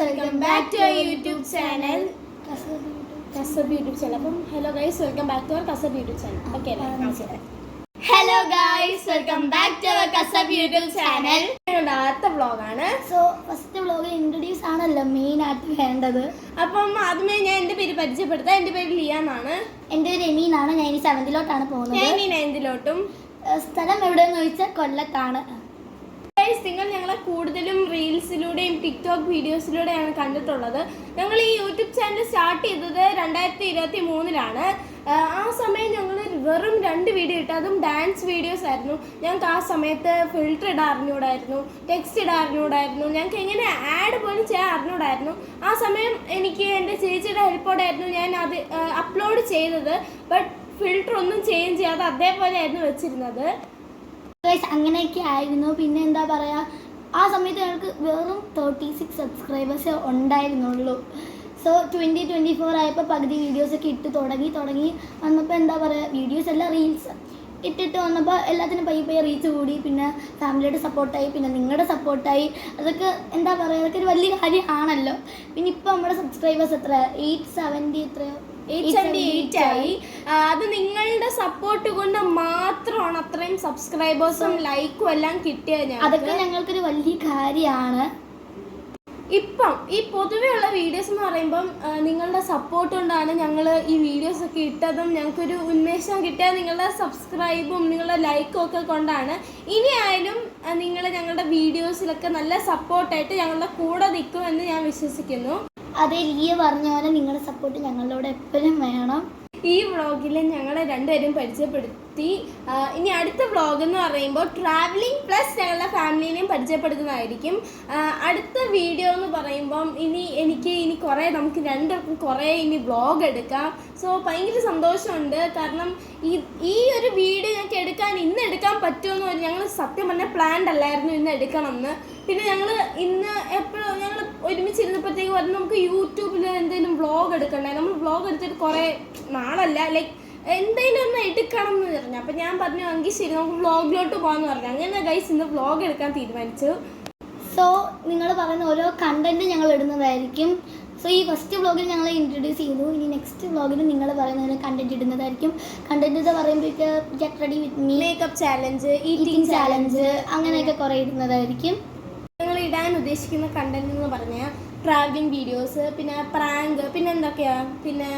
welcome back to our YouTube channel. Kasab YouTube channel. അപ്പം hello guys, welcome back to our Kasab YouTube channel. Okay, hello guys, welcome back to our Kasab YouTube channel. ഞങ്ങളുടെ ആദ്യത്തെ വ്ളോഗാണ്. So first വ്ളോഗിൽ introduce ആണല്ലോ main ആയിട്ട് വേണ്ടത്. അപ്പം ആദ്യമേ ഞാൻ എൻ്റെ പേര് പരിചയപ്പെടുത്താം. എൻ്റെ പേര് ലിയ എന്നാണ്. എൻ്റെ പേര് എമി എന്നാണ്. ഞാൻ ഇനി 7th പോകുന്നത്. ഞാൻ ഇനി 9th. സ്ഥലം എവിടെയെന്ന് ചോദിച്ചാൽ കൊല്ലത്താണ്. നിങ്ങൾ ഞങ്ങളെ കൂടുതലും റീൽസിലൂടെയും ടിക്ടോക്ക് വീഡിയോസിലൂടെയാണ് കണ്ടിട്ടുള്ളത്. ഞങ്ങൾ ഈ യൂട്യൂബ് ചാനൽ സ്റ്റാർട്ട് ചെയ്തത് 2023 ആ സമയം ഞങ്ങൾ വെറും 2 വീഡിയോ ഇട്ടു, അതും ഡാൻസ് വീഡിയോസ് ആയിരുന്നു. ഞങ്ങൾക്ക് ആ സമയത്ത് ഫിൽറ്റർ ഇടാൻ അറിഞ്ഞൂടായിരുന്നു, ടെക്സ്റ്റ് ഇടാൻ അറിഞ്ഞൂടായിരുന്നു, ഞങ്ങൾക്ക് എങ്ങനെ ആഡ് പോലും ചെയ്യാൻ അറിഞ്ഞൂടായിരുന്നു. ആ സമയം എനിക്ക് എൻ്റെ ചേച്ചിയുടെ ഹെൽപ്പോടെ ആയിരുന്നു ഞാൻ അത് അപ്ലോഡ് ചെയ്തത്. ബട്ട് ഫിൽറ്റർ ഒന്നും ചേഞ്ച് ചെയ്യാതെ അതേപോലെ ആയിരുന്നു വെച്ചിരുന്നത്. അങ്ങനെയൊക്കെ ആയിരുന്നു. പിന്നെ എന്താ പറയുക, ആ സമയത്ത് ഞങ്ങൾക്ക് വെറും 36 സബ്സ്ക്രൈബേഴ്സേ ഉണ്ടായിരുന്നുള്ളൂ. സോ 2024 ആയപ്പോൾ പകുതി വീഡിയോസൊക്കെ ഇട്ട് തുടങ്ങി വന്നപ്പോൾ എന്താ പറയുക, വീഡിയോസ് എല്ലാം റീൽസ് ഇട്ടിട്ട് വന്നപ്പോൾ എല്ലാത്തിനും പയ്യെ റീച്ച് കൂടി. പിന്നെ ഫാമിലിയുടെ സപ്പോർട്ടായി, പിന്നെ നിങ്ങളുടെ സപ്പോർട്ടായി. അതൊക്കെ എന്താ പറയുക, അതൊക്കെ ഒരു വലിയ കാര്യമാണല്ലോ. പിന്നെ ഇപ്പോൾ നമ്മുടെ സബ്സ്ക്രൈബേഴ്സ് എത്ര 878 ആയി. അത് നിങ്ങളുടെ സപ്പോർട്ട് കൊണ്ട് മാത്രമാണ് അത്രയും സബ്സ്ക്രൈബേഴ്സും ലൈക്കും എല്ലാം കിട്ടിയത്. അതൊക്കെ ഞങ്ങൾക്കൊരു വലിയ കാര്യമാണ്. ഇപ്പം ഈ പൊതുവെയുള്ള വീഡിയോസ് എന്ന് പറയുമ്പം നിങ്ങളുടെ സപ്പോർട്ട് കൊണ്ടാണ് ഞങ്ങൾ ഈ വീഡിയോസ് ഒക്കെ ഇട്ടതും. ഞങ്ങൾക്കൊരു ഉന്മേഷം കിട്ടിയത് നിങ്ങളുടെ സബ്സ്ക്രൈബും നിങ്ങളുടെ ലൈക്കും ഒക്കെ കൊണ്ടാണ്. ഇനിയായാലും നിങ്ങൾ ഞങ്ങളുടെ വീഡിയോസിലൊക്കെ നല്ല സപ്പോർട്ടായിട്ട് ഞങ്ങളുടെ കൂടെ നിൽക്കുമെന്ന് ഞാൻ വിശ്വസിക്കുന്നു. അതേ ലിയ പറഞ്ഞ പോലെ നിങ്ങളുടെ സപ്പോർട്ട് ഞങ്ങളോട് എപ്പോഴും വേണം. ഈ വ്ളോഗിൽ ഞങ്ങളെ രണ്ടുപേരും പരിചയപ്പെടുത്തി. ഇനി അടുത്ത വ്ളോഗ് എന്ന് പറയുമ്പോൾ ട്രാവലിംഗ് പ്ലസ് ഞങ്ങളുടെ ഫാമിലിനെയും പരിചയപ്പെടുത്തുന്നതായിരിക്കും. അടുത്ത വീഡിയോ എന്ന് പറയുമ്പം ഇനി കുറേ നമുക്ക് രണ്ടുപേർക്കും കുറേ ഇനി വ്ളോഗ് എടുക്കാം. സോ ഭയങ്കര സന്തോഷമുണ്ട്. കാരണം ഈ ഒരു വീഡിയോ ഞങ്ങൾക്ക് ഇന്ന് എടുക്കാൻ പറ്റുമെന്ന് ഞങ്ങൾ സത്യം പറഞ്ഞാൽ പ്ലാൻഡ് അല്ലായിരുന്നു ഇന്ന് എടുക്കണമെന്ന്. പിന്നെ ഞങ്ങൾ ഞങ്ങൾ ഒരുമിച്ചിരുന്നപ്പോഴത്തേക്ക് പറഞ്ഞു നമുക്ക് യൂട്യൂബിൽ എന്തെങ്കിലും വ്ളോഗ് എടുക്കണ്ടേ. നമ്മൾ വ്ളോഗ് എടുത്തിട്ട് കുറേ നാളല്ല, ലൈക്ക് എന്തെങ്കിലും ഒന്ന് എടുക്കണം എന്ന് പറഞ്ഞു. അപ്പം ഞാൻ പറഞ്ഞു എങ്കിൽ ശരി നമുക്ക് വ്ളോഗിലോട്ട് പോകാമെന്ന് പറഞ്ഞു. അങ്ങനെ ഗൈസ് ഇന്ന് വ്ളോഗ് എടുക്കാൻ തീരുമാനിച്ചു. സോ നിങ്ങൾ പറയുന്ന ഓരോ കണ്ടന്റ് ഞങ്ങൾ ഇടുന്നതായിരിക്കും. സോ ഈ ഫസ്റ്റ് വ്ളോഗിൽ ഞങ്ങൾ ഇൻട്രൊഡ്യൂസ് ചെയ്തു. ഇനി നെക്സ്റ്റ് വ്ളോഗിൽ നിങ്ങൾ പറയുന്നതിന് കണ്ടന്റ് ഇടുന്നതായിരിക്കും. കണ്ടന്റ് എന്ന് പറയുമ്പോഴേക്ക് get ready with me, makeup challenge, eating challenge, അങ്ങനെയൊക്കെ കുറേ ഇടുന്നതായിരിക്കും. ഞങ്ങൾ ഇടാൻ ഉദ്ദേശിക്കുന്ന കണ്ടന്റ് എന്ന് പറഞ്ഞാൽ ട്രാവലിംഗ് വീഡിയോസ്, പിന്നെ പ്രാങ്ക്, പിന്നെ എന്തൊക്കെയാണ്, പിന്നെ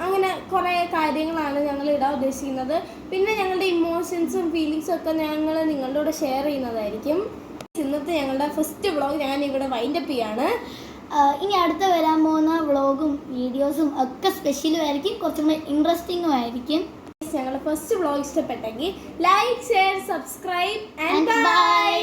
അങ്ങനെ കുറേ കാര്യങ്ങളാണ് ഞങ്ങൾ ഇടാൻ ഉദ്ദേശിക്കുന്നത്. പിന്നെ ഞങ്ങളുടെ ഇമോഷൻസും ഫീലിങ്സും ഒക്കെ ഞങ്ങൾ നിങ്ങളുടെ കൂടെ ഷെയർ ചെയ്യുന്നതായിരിക്കും. ഇന്നത്തെ ഞങ്ങളുടെ ഫസ്റ്റ് വ്ളോഗ് ഞാൻ ഇവിടെ വൈൻഡപ്പ് ചെയ്യാണ്. ഇനി അടുത്ത വരാൻ പോകുന്ന വ്ളോഗും വീഡിയോസും ഒക്കെ സ്പെഷ്യലും ആയിരിക്കും, കുറച്ചും കൂടെ ഇൻട്രസ്റ്റിങ്ങും ആയിരിക്കും. ഞങ്ങളുടെ ഫസ്റ്റ് വ്ളോഗ് ഇഷ്ടപ്പെട്ടെങ്കിൽ like, share, subscribe and by.